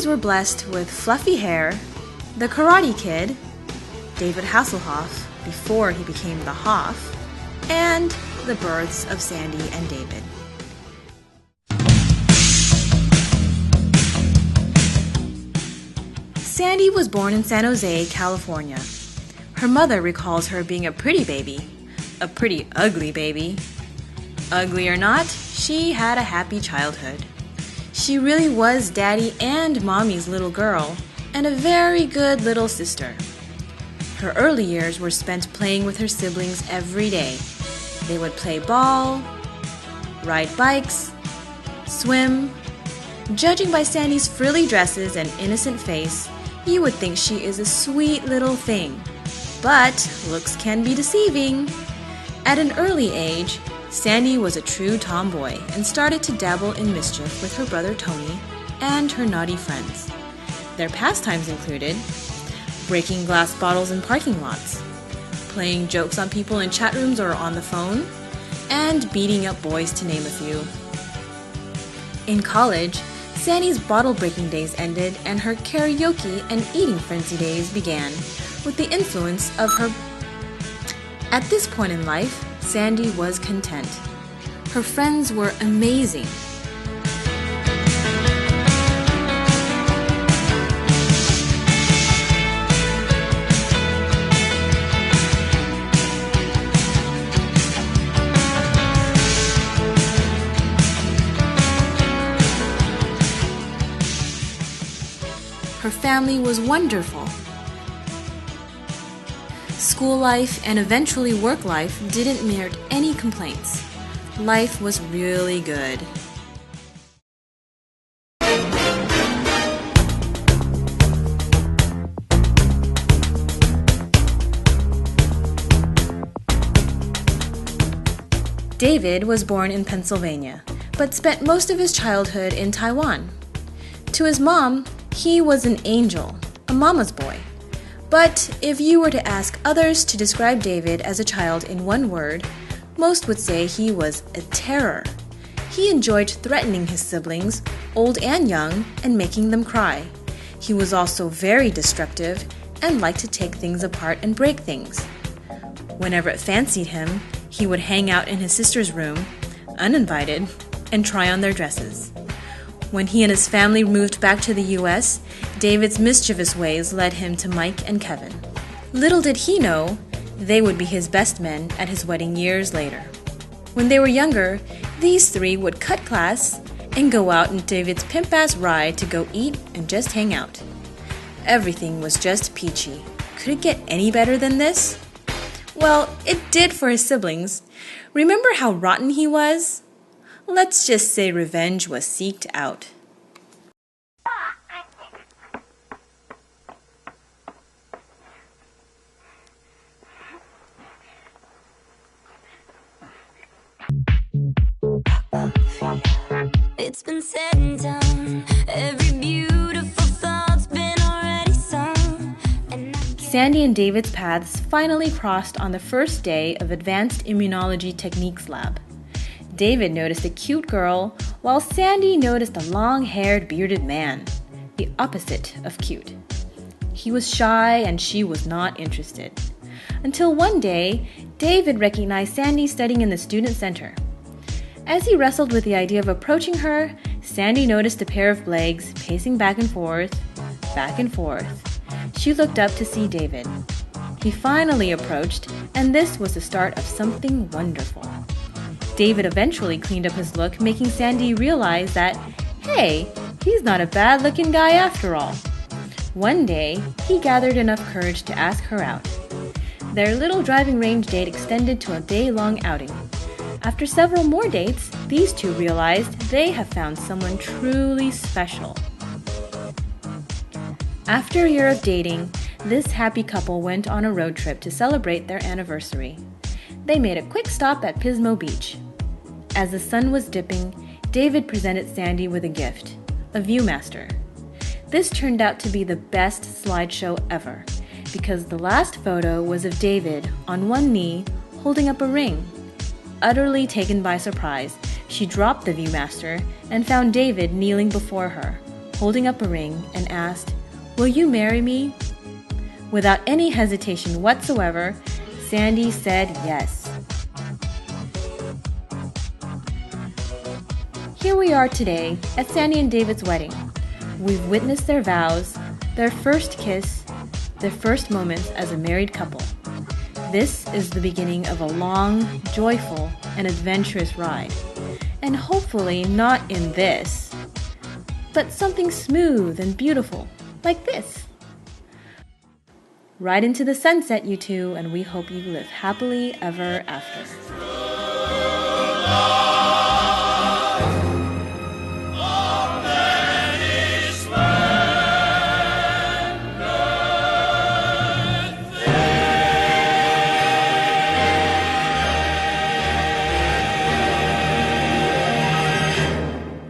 were blessed with fluffy hair, the Karate Kid, David Hasselhoff before he became the Hoff, and the births of Sandy and David. Sandy was born in San Jose, California. Her mother recalls her being a pretty baby, a pretty ugly baby. Ugly or not, she had a happy childhood. She really was Daddy and Mommy's little girl, and a very good little sister. Her early years were spent playing with her siblings every day. They would play ball, ride bikes, swim. Judging by Sandy's frilly dresses and innocent face, you would think she is a sweet little thing. But looks can be deceiving. At an early age, Sandy was a true tomboy and started to dabble in mischief with her brother Tony and her naughty friends. Their pastimes included breaking glass bottles in parking lots, playing jokes on people in chat rooms or on the phone, and beating up boys, to name a few. In college, Sandy's bottle-breaking days ended and her karaoke and eating frenzy days began with the influence of her... At this point in life, Sandy was content. Her friends were amazing. Her family was wonderful. School life and eventually work life didn't merit any complaints. Life was really good. David was born in Pennsylvania, but spent most of his childhood in Taiwan. To his mom, he was an angel, a mama's boy. But if you were to ask others to describe David as a child in one word, most would say he was a terror. He enjoyed threatening his siblings, old and young, and making them cry. He was also very destructive and liked to take things apart and break things. Whenever it fancied him, he would hang out in his sister's room, uninvited, and try on their dresses. When he and his family moved back to the U.S., David's mischievous ways led him to Mike and Kevin. Little did he know, they would be his best men at his wedding years later. When they were younger, these three would cut class and go out on David's pimp-ass ride to go eat and just hang out. Everything was just peachy. Could it get any better than this? Well, it did for his siblings. Remember how rotten he was? Let's just say revenge was seeked out. It's been said and done. Every beautiful thought's been already sung. Sandy and David's paths finally crossed on the first day of Advanced Immunology Techniques Lab. David noticed a cute girl, while Sandy noticed a long-haired, bearded man, the opposite of cute. He was shy and she was not interested. Until one day, David recognized Sandy studying in the student center. As he wrestled with the idea of approaching her, Sandy noticed a pair of legs pacing back and forth, back and forth. She looked up to see David. He finally approached, and this was the start of something wonderful. David eventually cleaned up his look, making Sandy realize that, hey, he's not a bad-looking guy after all. One day, he gathered enough courage to ask her out. Their little driving range date extended to a day-long outing. After several more dates, these two realized they have found someone truly special. After a year of dating, this happy couple went on a road trip to celebrate their anniversary. They made a quick stop at Pismo Beach. As the sun was dipping, David presented Sandy with a gift, a Viewmaster. This turned out to be the best slideshow ever, because the last photo was of David on one knee holding up a ring. Utterly taken by surprise, she dropped the Viewmaster and found David kneeling before her. holding up a ring, and asked, "Will you marry me?" Without any hesitation whatsoever, Sandy said yes. Here we are today at Sandy and David's wedding. We've witnessed their vows, their first kiss, their first moments as a married couple. This is the beginning of a long, joyful, and adventurous ride. And hopefully not in this, but something smooth and beautiful, like this. Ride into the sunset, you two, and we hope you live happily ever after.